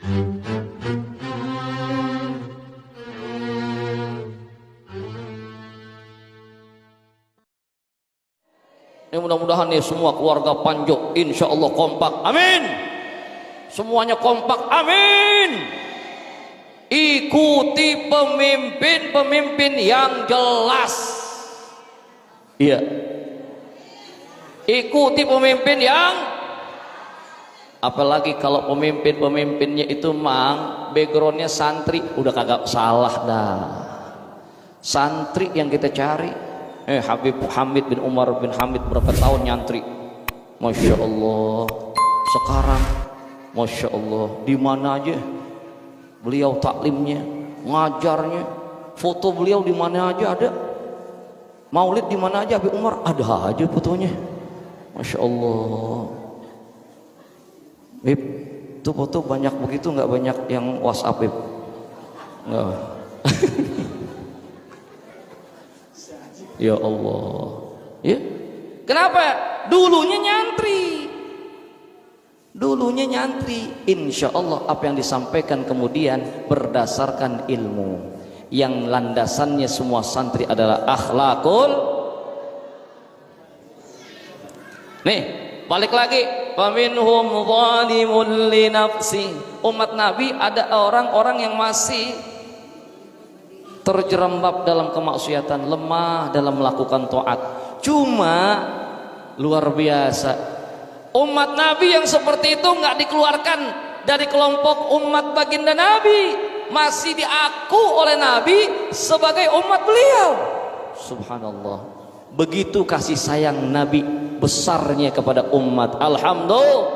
Ini mudah-mudahan nih semua keluarga Panjo insya Allah kompak, amin. Semuanya kompak, amin. Ikuti pemimpin-pemimpin yang jelas. Iya. Ikuti pemimpin yang, apalagi kalau pemimpin-pemimpinnya itu mang backgroundnya santri, udah kagak salah dah. Santri yang kita cari. Habib Hamid bin Umar bin Hamid berapa tahun nyantri, Masya Allah. Sekarang Masya Allah, di mana aja beliau taklimnya, ngajarnya, foto beliau di mana aja ada, maulid di mana aja Habib Umar ada aja fotonya, Masya Allah. Bib, itu foto banyak begitu nggak, banyak yang WhatsApp Bib? Nggak. Ya Allah, ya. Kenapa? Dulunya nyantri. Insya Allah apa yang disampaikan kemudian berdasarkan ilmu yang landasannya semua santri adalah akhlakul. Nih, balik lagi. Faminhum zalimun li nafsi. Umat Nabi ada orang-orang yang masih terjerembab dalam kemaksiatan, lemah dalam melakukan taat. Cuma luar biasa, umat Nabi yang seperti itu nggak dikeluarkan dari kelompok umat baginda Nabi, masih diaku oleh Nabi sebagai umat beliau. Subhanallah, begitu kasih sayang Nabi besarnya kepada umat. Alhamdulillah.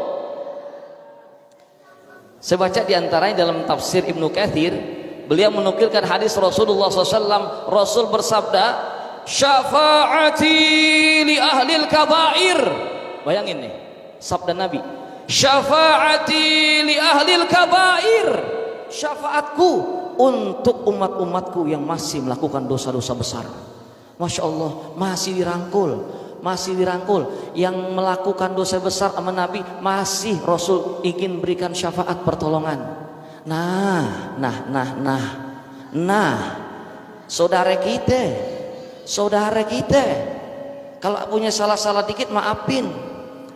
Saya baca diantaranya dalam tafsir Ibnu Katsir, beliau menukilkan hadis Rasulullah SAW. Rasul bersabda, syafaati li ahlil kabair. Bayangin nih sabda Nabi, syafaati li ahlil kabair, syafaatku untuk umat-umatku yang masih melakukan dosa-dosa besar. Masya Allah, masih dirangkul yang melakukan dosa besar sama Nabi, masih Rasul ingin berikan syafaat pertolongan. Nah, saudara kita kalau punya salah-salah dikit maafin,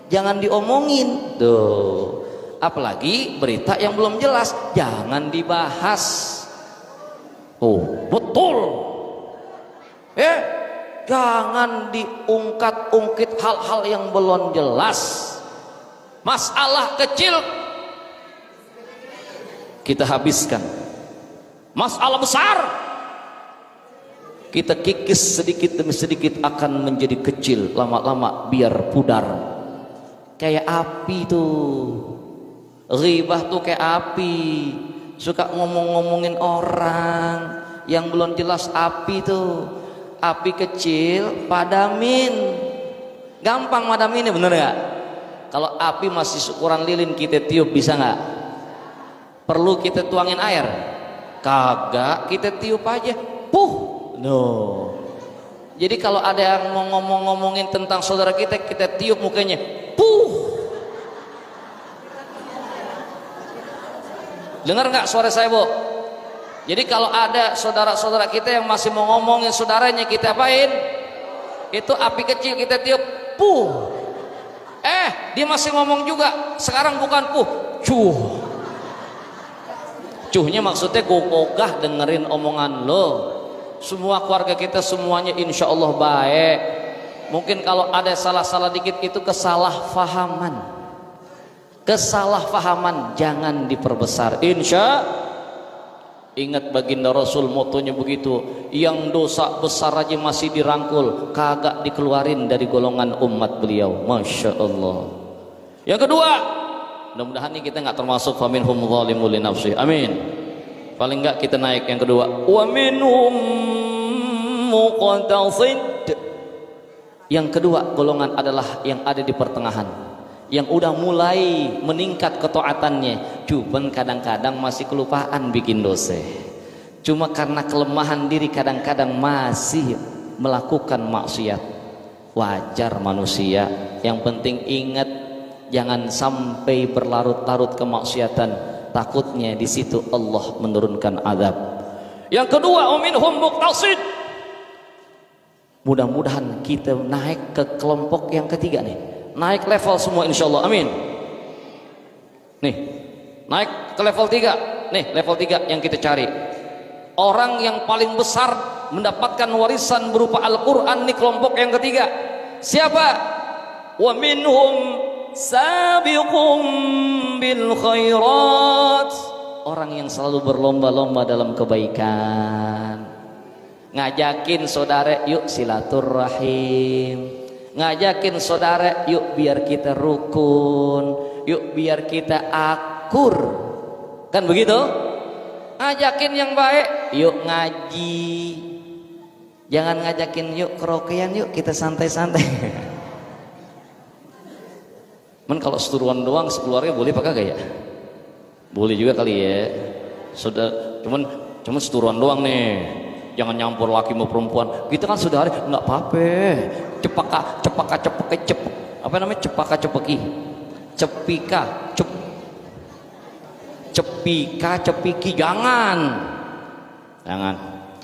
jangan diomongin tuh. Apalagi berita yang belum jelas jangan dibahas. Oh betul, jangan diungkat-ungkit hal-hal yang belum jelas. Masalah kecil kita habiskan, masalah besar kita kikis sedikit demi sedikit akan menjadi kecil, lama-lama biar pudar. Kayak api tuh, ghibah tuh kayak api, suka ngomong-ngomongin orang yang belum jelas. Api tuh, api kecil padamin, gampang madaminnya, bener gak? Kalau api masih ukuran lilin kita tiup bisa nggak? Perlu kita tuangin air? Kagak, kita tiup aja, no. Jadi kalau ada yang mau ngomongin tentang saudara kita, kita tiup mukanya, dengar nggak suara saya, Bu? Jadi kalau ada saudara-saudara kita yang masih mau ngomongin saudaranya, kita apain? Itu api kecil kita tiup, dia masih ngomong juga. Sekarang bukan cuhnya maksudnya gogah dengerin omongan lo. Semua keluarga kita semuanya insya Allah baik. Mungkin kalau ada salah-salah dikit itu kesalahpahaman, jangan diperbesar. Ingat baginda Rasul motonya begitu, yang dosa besar aja masih dirangkul, kagak dikeluarin dari golongan umat beliau. Masya Allah. Yang kedua, mudah-mudahan nih kita nggak termasuk faminhum zalimun li nafsi, amin. Paling nggak kita naik yang kedua, wa minhum muqtasid. Yang kedua golongan adalah yang ada di pertengahan, yang udah mulai meningkat ketaatannya, cuman kadang-kadang masih kelupaan bikin dosa. Cuma karena kelemahan diri kadang-kadang masih melakukan maksiat. Wajar manusia, yang penting ingat jangan sampai berlarut-larut kemaksiatan. takutnya di situ Allah menurunkan azab. Yang kedua, minhum muqtasid. Mudah-mudahan kita naik ke kelompok yang ketiga nih, naik level semua insyaallah, amin. Nih, naik ke level 3. Nih, level 3 yang kita cari. Orang yang paling besar mendapatkan warisan berupa Al-Qur'an nih, kelompok yang ketiga. Siapa? Wa minhum sabiqum bil khairat. Orang yang selalu berlomba-lomba dalam kebaikan. Ngajakin saudara yuk silaturahim, ngajakin saudara yuk biar kita rukun, yuk biar kita akur, kan begitu? Ngajakin yang baik, yuk ngaji, jangan ngajakin yuk kerokean, yuk kita santai-santai. Men kalau seturuan doang sekeluarga boleh pakai gak ya? Boleh juga kali ya. Sudah, cuman seturuan doang nih. Jangan nyampur laki mau perempuan. Kita kan saudara, nggak apa-apa. Apa namanya? Cepiki, jangan.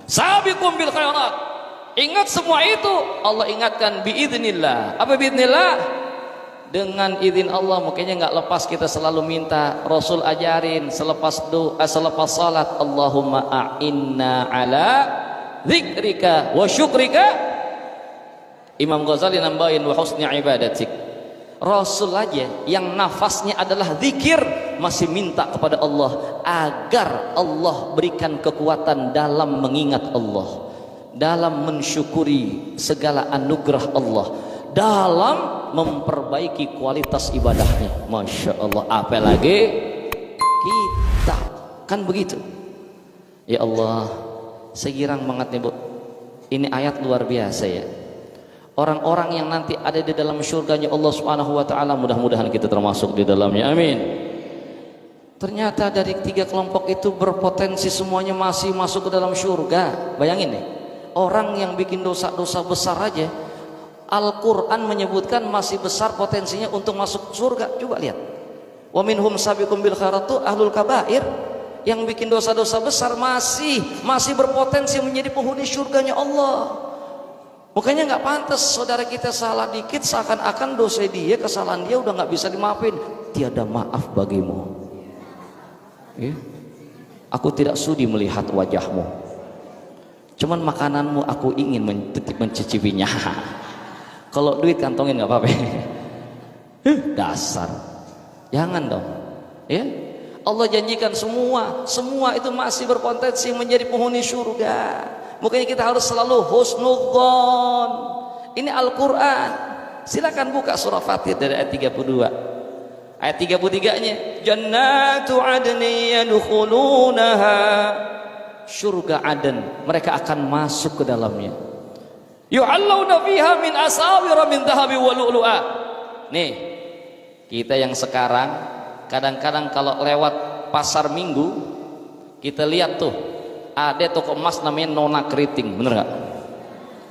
Sabiqum bil khairat. Ingat semua itu, Allah ingatkan biidznillah. Apa biidznillah? Dengan izin Allah. Makanya nggak lepas kita selalu minta, Rasul ajarin selepas doa, selepas salat, Allahumma a'inna ala dzikrika wa syukrika. Imam Ghazali nambahin wa husni ibadatik. Rasul aja yang nafasnya adalah zikir masih minta kepada Allah agar Allah berikan kekuatan dalam mengingat Allah, dalam mensyukuri segala anugerah Allah, dalam memperbaiki kualitas ibadahnya. Masya Allah, apalagi kita kan begitu. Ya Allah, segirang banget nih Bu, ini ayat luar biasa ya. Orang-orang yang nanti ada di dalam surganya Allah Subhanahu wa ta'ala, mudah-mudahan kita termasuk di dalamnya, amin. Ternyata dari 3 kelompok itu berpotensi semuanya masih masuk ke dalam surga. Bayangin nih, orang yang bikin dosa-dosa besar aja Al-Quran menyebutkan masih besar potensinya untuk masuk surga. Coba lihat, wa minhum sabiqum bil khairatu ahlul kabair. Yang bikin dosa-dosa besar masih berpotensi menjadi penghuni surganya Allah. Makanya nggak pantas saudara kita salah dikit seakan-akan dosa dia, kesalahan dia udah nggak bisa dimaafin. Tiada maaf bagimu ya? Aku tidak sudi melihat wajahmu, cuman makananmu aku ingin mencicipinya. Kalau duit kantongin nggak apa-apa. Dasar, jangan dong ya. Allah janjikan semua itu masih berpotensi menjadi penghuni surga. Makanya kita harus selalu husnudzon. Ini Al-Quran. Silakan buka surah Fatir dari ayat 32. Ayat 33-nya, Jannatu adni yadkhulunaha. Surga Aden, mereka akan masuk ke dalamnya. Yu'allawna fiha min asawira min dhahabi wa lu'lu'a. Nih, kita yang sekarang kadang-kadang kalau lewat pasar Minggu, kita lihat tuh ada toko emas namanya Nona Keriting, bener nggak?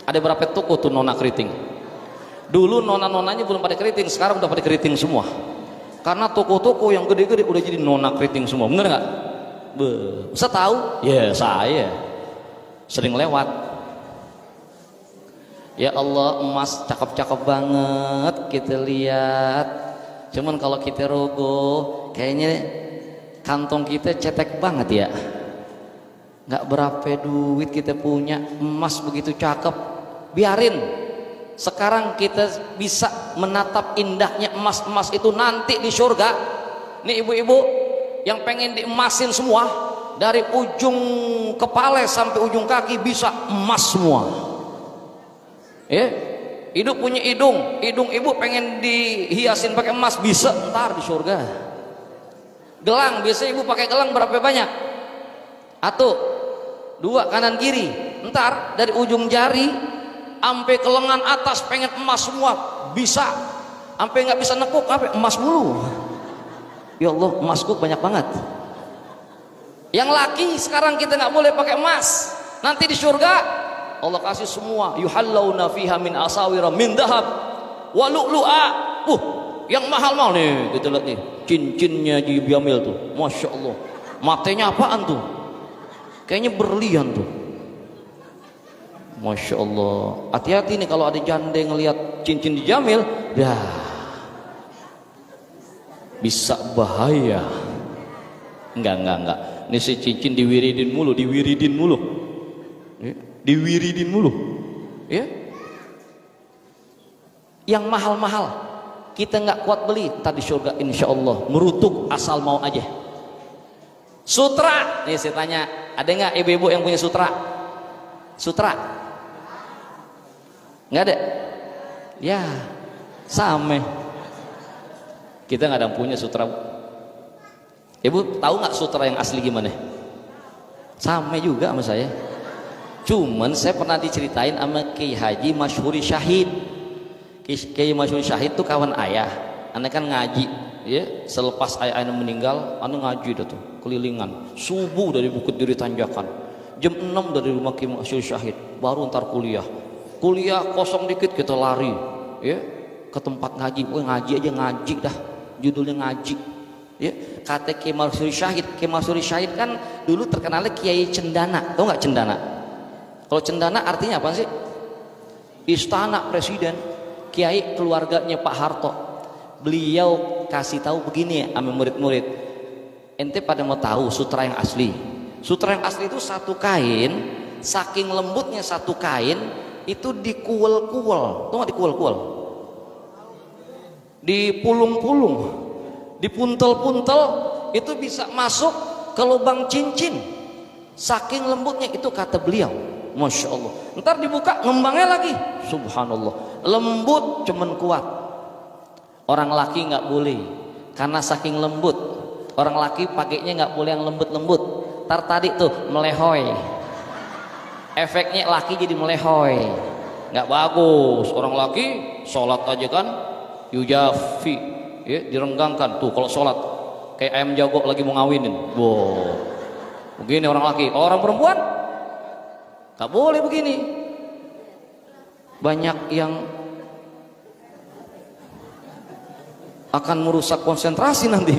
Ada berapa toko tuh Nona Keriting? Dulu nona-nonanya belum pada keriting, sekarang udah pada keriting semua. Karena toko-toko yang gede-gede udah jadi Nona Keriting semua, bener nggak? Bisa tahu? Ya saya sering lewat. Ya Allah, emas cakep-cakep banget kita lihat. Cuman kalau kita rogo, kayaknya kantong kita cetek banget ya. Nggak berapa duit kita punya, emas begitu cakep, biarin. Sekarang kita bisa menatap indahnya emas-emas itu nanti di surga. Nih ibu-ibu yang pengen diemasin semua, dari ujung kepala sampai ujung kaki bisa emas semua ya. Hidup punya hidung ibu pengen dihiasin pakai emas, bisa ntar di surga. Gelang, biasanya ibu pakai gelang berapa banyak? Atau 2 kanan kiri, ntar dari ujung jari sampai ke lengan atas pengen emas semua, bisa. Sampai nggak bisa nekuk, apa emas mulu. Ya Allah, emasku banyak banget. Yang laki sekarang kita nggak boleh pakai emas, nanti di surga Allah kasih semua. Yuhallawna fiha min asawira min dhahab wa lu'lu'a. yang mahal-mahal nih, kita lihat nih, cincinnya Haji Jamil tuh, masya Allah, matanya apaan tuh? Kayaknya berlian tuh, masya Allah. Hati-hati nih kalau ada janda ngelihat cincin di Jamil, ya bisa bahaya. Enggak. Ini si cincin diwiridin mulu, ya. Yang mahal-mahal kita nggak kuat beli, tadi surga insya Allah merutuk asal mau aja. Sutra, nih saya tanya, ada nggak ibu-ibu yang punya sutra? Sutra? Nggak ada? Ya, sama. Kita nggak ada yang punya sutra. Ibu tahu nggak sutra yang asli gimana? Sama juga sama saya. Cuman saya pernah diceritain sama Kiai Haji Masyhuri Syahid. Kiai Masyhuri Syahid tuh kawan ayah. Aneh kan ngaji, ya. Selepas ayah meninggal, aneh ngaji dah tuh, kelilingan. Subuh dari Bukit Duri Tanjakan, jam 6 dari rumah Kiai Masyhuri Syahid, baru ntar kuliah. Kuliah kosong dikit kita lari, ya, ke tempat ngaji. Ngaji aja ngaji dah, judulnya ngaji. Ya, kata Kiai Masyhuri Syahid. Kiai Masyhuri Syahid kan dulu terkenalnya Kiai Cendana. Tahu nggak Cendana? Kalau Cendana artinya apa sih? Istana Presiden. Kiai keluarganya Pak Harto. Beliau kasih tahu begini sama murid-murid. Ente pada mau tahu sutra yang asli? Sutra yang asli itu satu kain, saking lembutnya satu kain itu dikuel-kuel. Tahu nggak dikuel-kuel? Dipulung-pulung, dipuntel-puntel, itu bisa masuk ke lubang cincin. Saking lembutnya itu kata beliau. Masya Allah. Ntar dibuka ngembangnya lagi. Subhanallah. Lembut cuman kuat. Orang laki nggak boleh karena saking lembut. Orang laki pakainya nggak boleh yang lembut-lembut. Ntar tadi tuh melehoy. Efeknya laki jadi melehoy. Nggak bagus. Orang laki sholat aja kan yujafi, ya, direnggangkan tuh kalau sholat kayak ayam jago lagi mau ngawinin. Wow. Begini orang laki. Orang perempuan tak boleh begini. Banyak yang akan merusak konsentrasi nanti.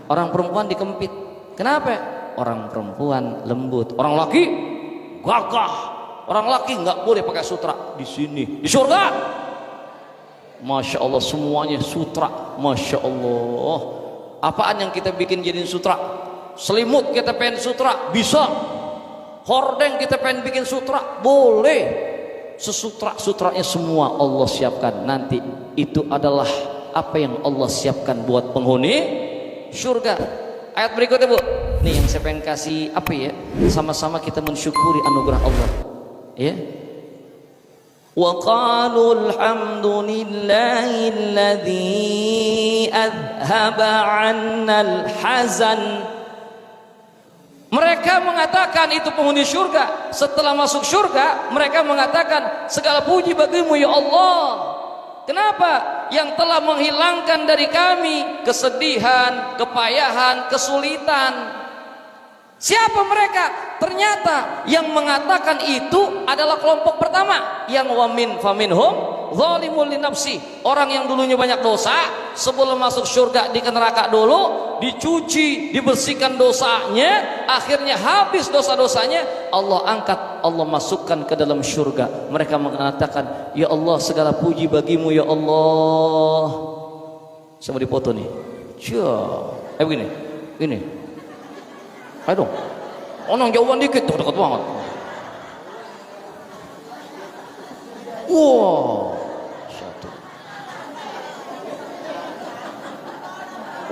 Orang perempuan dikempit. Kenapa? Orang perempuan lembut, orang laki gagah. Orang laki nggak boleh pakai sutra di sini. Di surga, masya Allah semuanya sutra. Masya Allah. Apaan yang kita bikin jadi sutra? Selimut kita pengen sutra, bisa. Hordeng kita pengen bikin sutra, boleh. Sesutra-sutranya semua Allah siapkan. Nanti itu adalah apa yang Allah siapkan buat penghuni surga. Ayat berikutnya Bu, nih yang saya pengen kasih apa ya, sama-sama kita mensyukuri anugerah Allah, ya. Wa qalu alhamdulillahilladzi adhaba 'annal hazan. Mereka mengatakan itu penghuni surga. Setelah masuk surga, mereka mengatakan segala puji bagimu ya Allah. Kenapa? Yang telah menghilangkan dari kami kesedihan, kepayahan, kesulitan. Siapa mereka? Ternyata yang mengatakan itu adalah kelompok pertama, yang wamin faminhum zalimul linafsi. Orang yang dulunya banyak dosa, sebelum masuk surga di neraka dulu, dicuci, dibersihkan dosanya, akhirnya habis dosa-dosanya, Allah angkat, Allah masukkan ke dalam surga. Mereka mengatakan, ya Allah segala puji bagimu ya Allah. Saya mau dipoto nih. Begini, gini. Ayo dong. Orang jauhan dikit tuh, dekat banget. Wow. Satu.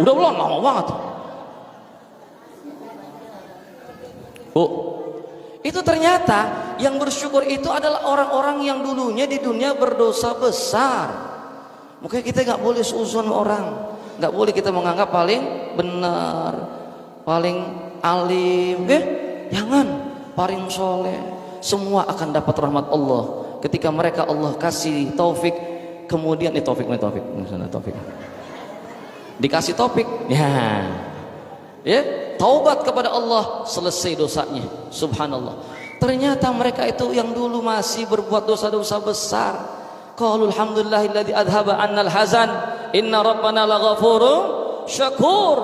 Udah belum? Lama banget. Oh, itu ternyata yang bersyukur itu adalah orang-orang yang dulunya di dunia berdosa besar. Makanya kita nggak boleh seuzon orang, nggak boleh kita menganggap paling benar, paling alim, jangan, paling soleh. Semua akan dapat rahmat Allah ketika mereka Allah kasih taufik. Kemudian taufik, dikasih taufik, ya, taubat kepada Allah, selesai dosanya. Subhanallah. Ternyata mereka itu yang dulu masih berbuat dosa-dosa besar, Qalu alhamdulillahilladzi adhaba 'annal hazan inna rabbana laghafurun syakur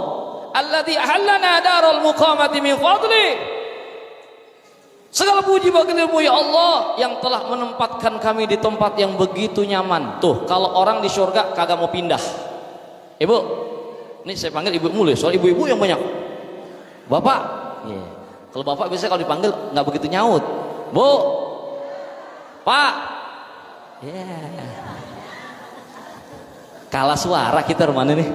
alladzi ahallana daral muqamati min fadli. Segala puji bagimu ya Allah yang telah menempatkan kami di tempat yang begitu nyaman. Tuh, kalau orang di surga kagak mau pindah. Ibu, ini saya panggil ibu mulu, soal ibu-ibu yang banyak. Bapak, yeah. Kalau bapak biasanya kalau dipanggil nggak begitu nyaut. Bu, Pak, yeah. Kalah suara kita rumahnya nih.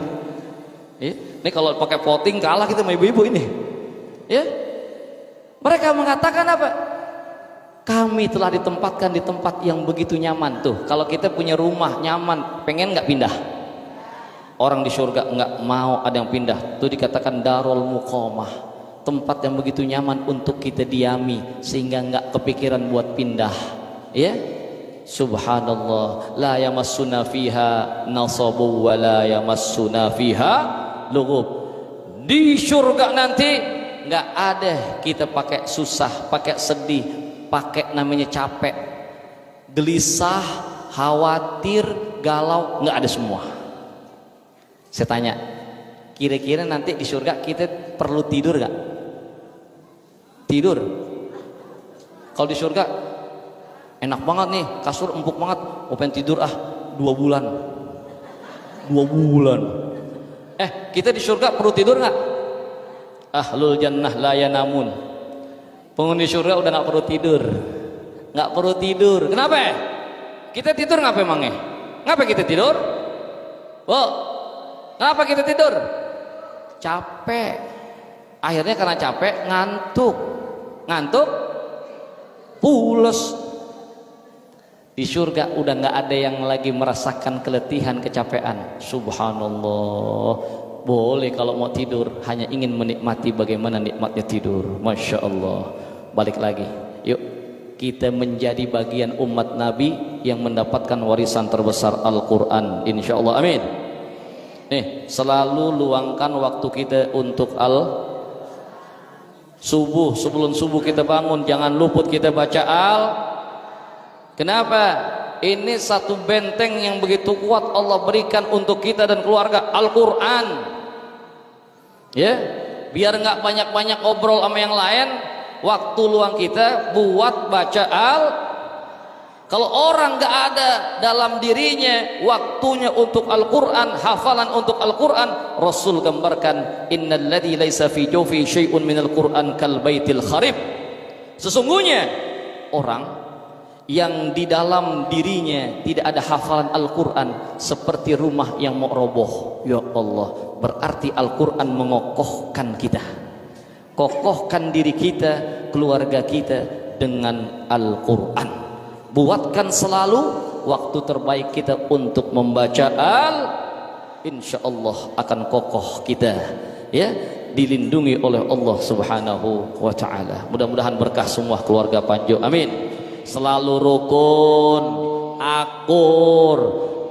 Ini kalau pakai voting kalah kita sama ibu-ibu ini. Ya. Mereka mengatakan apa? Kami telah ditempatkan di tempat yang begitu nyaman. Tuh, kalau kita punya rumah nyaman, pengen nggak pindah? Orang di surga nggak mau ada yang pindah. Tuh dikatakan darul muqamah, tempat yang begitu nyaman untuk kita diami sehingga nggak kepikiran buat pindah. Ya. Subhanallah, la yamassuna fiha nasabu wa la yamassuna fiha lughub. Di surga nanti nggak ada kita pakai susah, pakai sedih, pakai namanya capek, gelisah, khawatir, galau, nggak ada semua. Saya tanya, kira-kira nanti di surga kita perlu tidur nggak? Tidur? Kalau di surga enak banget nih, kasur empuk banget, mau pengen tidur 2 bulan. 2 bulan. Kita di surga perlu tidur nggak? Ahlul jannah la yanamun. Penghuni surga udah nggak perlu tidur, nggak perlu tidur. Kenapa? Kita tidur ngapa emangnya? Ngapa kita tidur? Kenapa kita tidur? Capek. Akhirnya karena capek ngantuk, pules. Di surga udah nggak ada yang lagi merasakan keletihan, kecapean. Subhanallah. Boleh kalau mau tidur hanya ingin menikmati bagaimana nikmatnya tidur. Masya Allah. Balik lagi, yuk kita menjadi bagian umat Nabi yang mendapatkan warisan terbesar Al-Quran, insya Allah, amin. Nih, selalu luangkan waktu kita untuk subuh. Sebelum subuh kita bangun, jangan luput kita baca Kenapa? Ini satu benteng yang begitu kuat Allah berikan untuk kita dan keluarga, Al-Quran. Ya, biar nggak banyak-banyak obrol sama yang lain, waktu luang kita buat baca Kalau orang nggak ada dalam dirinya waktunya untuk Al-Quran, hafalan untuk Al-Quran, Rasul gambarkan, innal ladzi laisa fi jawfi syai'un minal Quran kal baitil kharib. Sesungguhnya orang yang di dalam dirinya tidak ada hafalan Al-Quran seperti rumah yang mau roboh. Ya Allah, berarti Al-Quran mengokohkan kita, kokohkan diri kita, keluarga kita dengan Al-Quran. Buatkan selalu waktu terbaik kita untuk membaca insya Allah akan kokoh kita, ya, dilindungi oleh Allah Subhanahu wa Ta'ala. Mudah-mudahan berkah semua keluarga Panjo, amin. Selalu rukun, akur,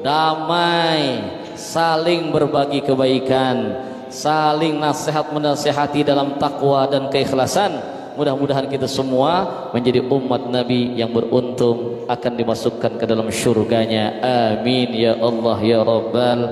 damai, saling berbagi kebaikan, saling nasihat menasihati dalam takwa dan keikhlasan. Mudah-mudahan kita semua menjadi umat Nabi yang beruntung akan dimasukkan ke dalam syurganya, amin ya Allah ya Rabbal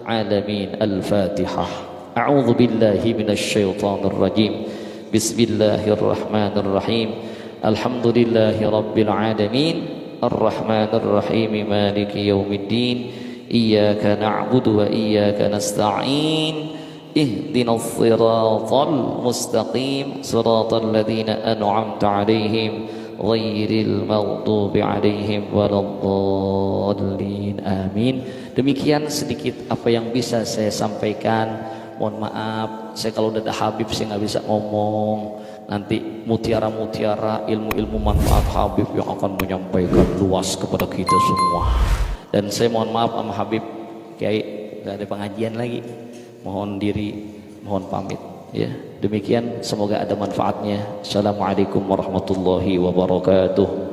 alamin. Al-Fatihah. A'udzu billahi minasyaitonir rajim. Bismillahirrahmanirrahim. Alhamdulillahi rabbil alamin, arrahmanir rahim, maliki yaumiddin, iyyaka na'budu wa iyyaka nasta'in, ihdinas siratal mustaqim, siratal ladzina an'amta 'alaihim ghairil maghdubi 'alaihim waladdallin, amin. Demikian sedikit apa yang bisa saya sampaikan. Mohon maaf, saya kalau udah ada Habib saya nggak bisa ngomong. Nanti mutiara-mutiara ilmu-ilmu manfaat Habib yang akan menyampaikan luas kepada kita semua. Dan saya mohon maaf sama Habib Kiai, nggak ada pengajian lagi. Mohon diri, mohon pamit. Ya, demikian. Semoga ada manfaatnya. Assalamualaikum warahmatullahi wabarakatuh.